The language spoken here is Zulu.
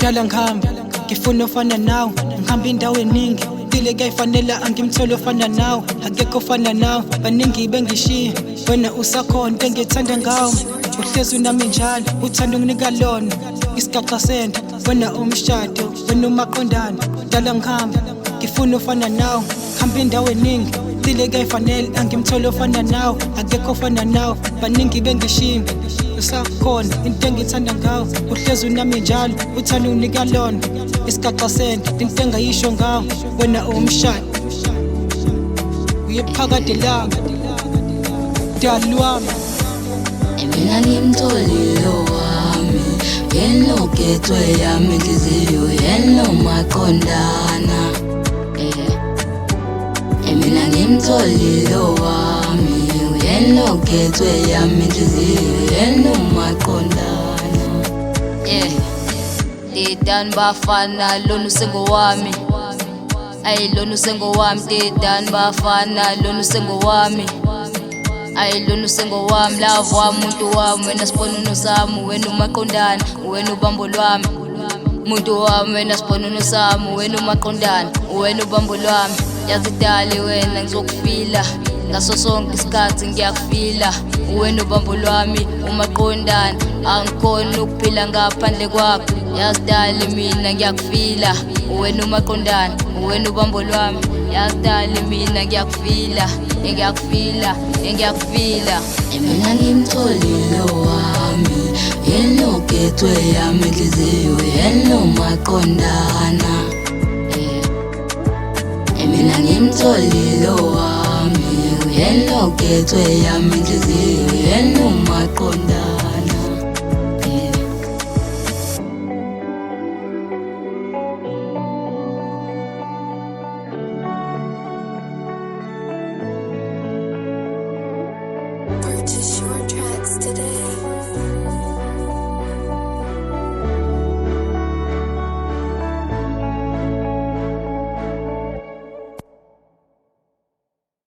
Dala ngihamba ngifuna ofana nawe, ngihamba indawo eningi Dile kayifanela angimthole ofana nawe, akekho ofana nawe baningi bengishiya wena usakhona into engithanda ngawe uhlezi unami njalo uthanda unginika lona isigaxa sento wena umshado wena umaqondana dala ngihamba ngifuna ofana nawe ngihamba indawo eningi Dile kayifanela angimthole ofana nawe akekho ofana nawe baningi bengishiya usakhona into engithanda ngawe uhlezi unami njalo uthanda unginika lona isigaxa sento into engayisho ngawe wena umshado uyephakade lami dali wami Mina ngimtholile wami yena ogethwe yami inhliziyo yena umaqondana Mina ngimtholile wami yena ogethwe yami inhliziyo yena umaqondana Dedan bafana lona usengowami Ay lona usengowami Dedan bafana lona usengowami Ay lona usengowami love wami umuntu wami wena siponuno sami wena umaqondana wena ubambo lwami Muntu wami wena siponuno sami wena umaqondana wena ubambo lwami Yazidali wena ngizokufila ngaso sonke isikhathi ngiyakufila wena ubambo lwami umaqondana angikhona ukuphila ngaphandle kwakho Yazidali mina ngiyakufila wena umaqondana wena ubambo lwami Yazidali mina ngiyakufila ngiyakufila Mina ngimtholile wami yena ogethwe yami inhliziyo yena umaqondana Mina ngimtholile wami yena ogethwe yami inhliziyo yena umaqondana